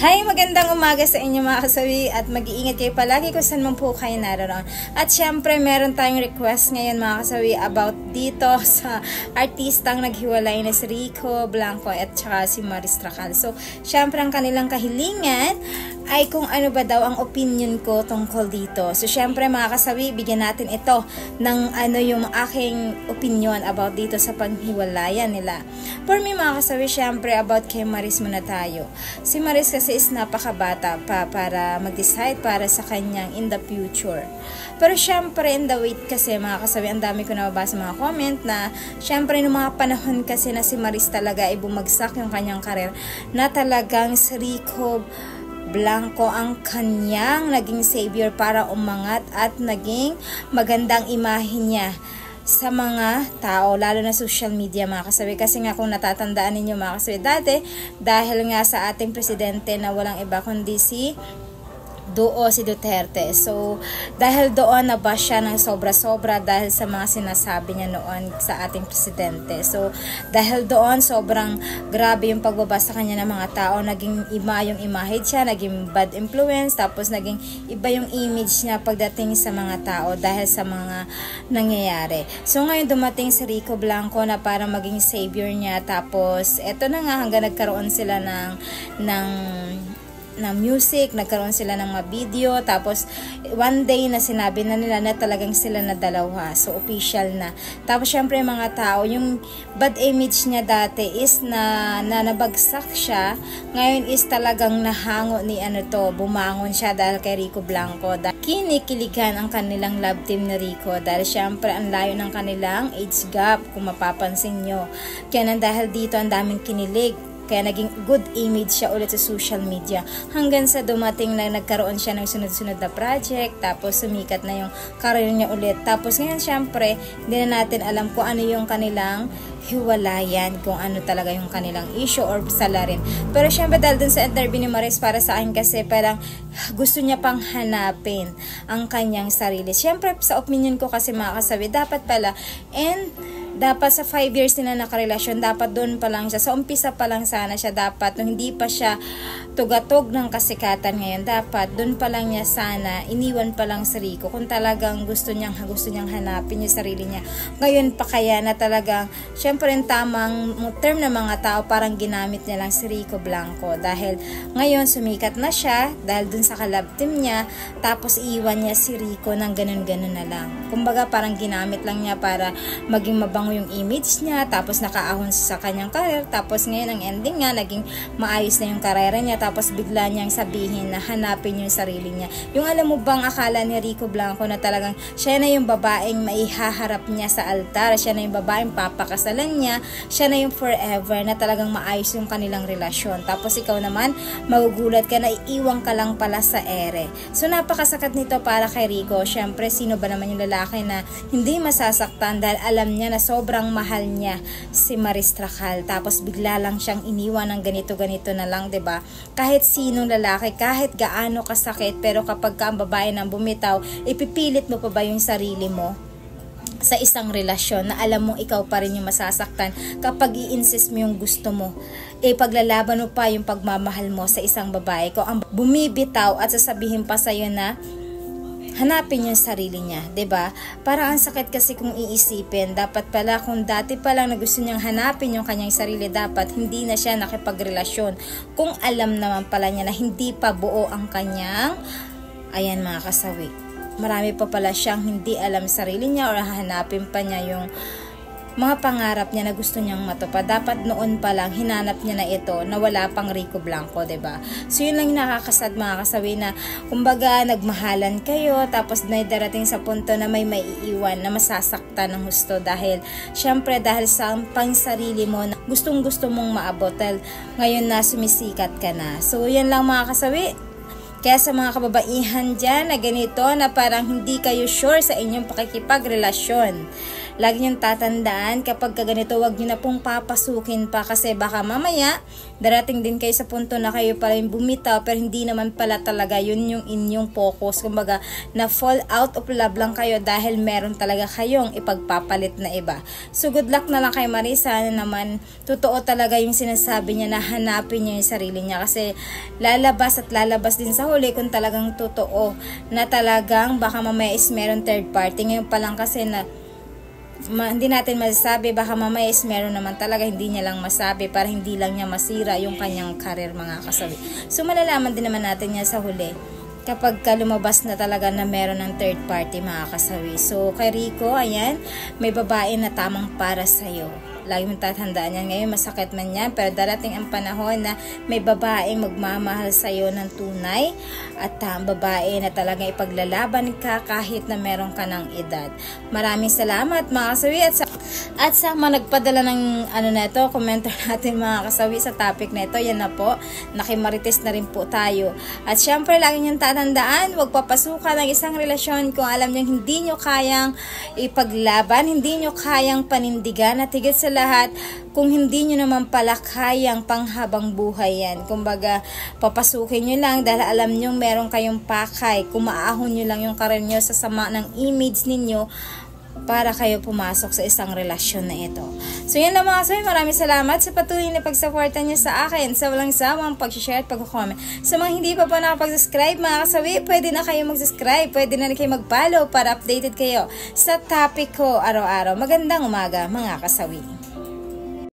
Hi! Magandang umaga sa inyo mga kasawi at mag-iingat kayo palagi kung saan man po kayo naroon. At syempre meron tayong request ngayon mga kasawi about dito sa artistang naghiwalay na si Rico Blanco at saka si Maris Tracal. So syempre ang kanilang kahilingan ay kung ano ba daw ang opinion ko tungkol dito. So syempre mga kasawi, bigyan natin ito ng ano yung aking opinion about dito sa paghiwalayan nila. For me mga kasawi, syempre about kay Maris muna tayo. Si Maris kasi is napakabata pa para mag-decide para sa kanyang in the future. Pero syempre in the wait kasi mga kasawi, ang dami ko nababasa mga comment na syempre noong mga panahon kasi na si Maris talaga ay bumagsak yung kanyang karir na talagang si Rico Blanco ang kanyang naging savior para umangat at naging magandang imahe niya sa mga tao, lalo na social media mga kasawi. Kasi nga kung natatandaan ninyo mga kasawi, dati dahil nga sa ating presidente na walang iba kundi si Duterte. So, dahil doon nabash siya ng sobra-sobra dahil sa mga sinasabi niya noon sa ating presidente. So, dahil doon sobrang grabe yung pagbaba sa kanya ng mga tao. Naging iba yung image siya, naging bad influence, tapos naging iba yung image niya pagdating sa mga tao dahil sa mga nangyayari. So, ngayon dumating si Rico Blanco na para maging savior niya. Tapos, eto na nga hanggang nagkaroon sila ng music, nagkaroon sila ng mga video, tapos one day na sinabi na nila na talagang sila na dalawa, so official na. Tapos syempre mga tao, yung bad image niya dati is na nabagsak siya, ngayon is talagang nahango ni bumangon siya dahil kay Rico Blanco. Kinikiligan ang kanilang love team ni Rico dahil syempre ang layo ng kanilang age gap kung mapapansin nyo. Kaya dahil dito ang daming kinilig, kaya naging good image siya ulit sa social media. Hanggang sa dumating na nagkaroon siya ng sunod-sunod na project. Tapos sumikat na yung career niya ulit. Tapos ngayon syempre, hindi na natin alam kung ano yung kanilang hiwalayan. Kung ano talaga yung kanilang issue or salarin. Pero syempre dahil dun sa interview ni Maris, para sa akin kasi parang gusto niya pang hanapin ang kanyang sarili. Syempre sa opinion ko kasi mga kasawi, dapat pala dapat sa 5 years na nakarelasyon, dapat doon pa lang siya. Sa umpisa pa lang sana siya dapat, nung hindi pa siya tugatog ng kasikatan ngayon, dapat doon pa lang niya sana, iniwan pa lang si Rico. Kung talagang gusto niyang hanapin yung sarili niya. Ngayon pa kaya na talagang, syempre yung tamang term ng mga tao, parang ginamit niya lang si Rico Blanco. Dahil ngayon sumikat na siya, dahil doon sa kalab team niya, tapos iiwan niya si Rico ng ganun-ganun na lang. Kumbaga parang ginamit lang niya para maging mabango yung image niya, tapos nakaahon sa kanyang career, tapos ngayon ang ending nga, naging maayos na yung karera niya, tapos bigla niyang sabihin na hanapin yung sarili niya. Yung alam mo bang akala ni Rico Blanco na talagang siya na yung babaeng maihaharap niya sa altar, siya na yung babaeng papakasalan niya, siya na yung forever, na talagang maayos yung kanilang relasyon. Tapos ikaw naman, magugulat ka na iiwang ka lang pala sa ere. So napakasakat nito para kay Rico. Syempre, sino ba naman yung lalaki na hindi masasaktan dahil alam niya na sobrang mahal niya si Maris Tracal, tapos bigla lang siyang iniwan ng ganito-ganito na lang, 'di ba? Kahit sinong lalaki, kahit gaano kasakit, pero kapag ka ang babae nang bumitaw, ipipilit mo pa ba yung sarili mo sa isang relasyon na alam mong ikaw pa rin yung masasaktan kapag i-insist mo yung gusto mo? Paglalaban mo pa yung pagmamahal mo sa isang babae kung ang bumibitaw at sasabihin pa sa'yo na hanapin yung sarili niya, 'di ba? Parang ang sakit kasi kung iisipin, dapat pala kung dati pa lang na gusto niyang hanapin yung kanyang sarili, dapat hindi na siya nakipagrelasyon. Kung alam naman pala niya na hindi pa buo ang kanyang, ayan mga kasawi, marami pa pala siyang hindi alam sarili niya or hahanapin pa niya yung mga pangarap niya na gusto niyang matupad. Dapat noon pa lang hinanap niya na ito na wala pang Rico Blanco, 'di ba? So yun lang yung nakakasad mga kasawi, na kumbaga nagmahalan kayo tapos na darating sa punto na may maiiwan na masasaktan ng husto dahil syempre dahil sa pangsarili mo na gustong-gusto mong maabot dahil ngayon na sumisikat ka na. So yan lang mga kasawi. Kaya sa mga kababaihan dyan na ganito na parang hindi kayo sure sa inyong pakikipagrelasyon, lagi niyong tatandaan, kapag ganito, wag niyo na pong papasukin pa, kasi baka mamaya darating din kayo sa punto na kayo pa rin bumitaw, pero hindi naman pala talaga yun yung inyong focus. Kumbaga, na fall out of love lang kayo dahil meron talaga kayong ipagpapalit na iba. So good luck na lang kay Marisa na naman totoo talaga yung sinasabi niya na hanapin niya yung sarili niya, kasi lalabas at lalabas din sa huli kung talagang totoo na talagang baka mamaya is meron third party. Ngayon pa lang kasi na hindi natin masasabi, baka mamaya is meron naman talaga, hindi niya lang masabi para hindi lang niya masira yung kanyang career, mga kasawi. So malalaman din naman natin niya sa huli kapag lumabas na talaga na meron ng third party, mga kasawi. So kay Rico, ayan, may babae na tamang para sa'yo. Lagi mong tatandaan yan. Ngayon masakit man yan, pero darating ang panahon na may babaeng magmamahal sa'yo ng tunay, at babae na talaga ipaglalaban ka kahit na meron ka ng edad. Maraming salamat, mga kasawi, at sa mga nagpadala ng na ito, commenter natin, mga kasawi, sa topic na ito. Yan na po, nakimarites na rin po tayo. At syempre, lagi niyong tatandaan, huwag papasukan ng isang relasyon kung alam niyo hindi niyo kayang ipaglaban, hindi niyo kayang panindigan, at higit sa lahat, kung hindi nyo naman pala kayang panghabang buhay yan. Kumbaga, papasukin nyo lang dahil alam nyo meron kayong pakay. Kumaahon nyo lang yung karir nyo sa sama ng image ninyo para kayo pumasok sa isang relasyon na ito. So yan lang, mga kasawi, maraming salamat sa patuloy na pagsuporta niyo sa akin, sa walang sawang pag-share at pag-comment. Sa mga hindi pa po nakapag-subscribe, mga kasawi, pwede na kayo mag-subscribe, pwede na kayo mag-follow para updated kayo sa topic ko araw-araw. Magandang umaga, mga kasawi.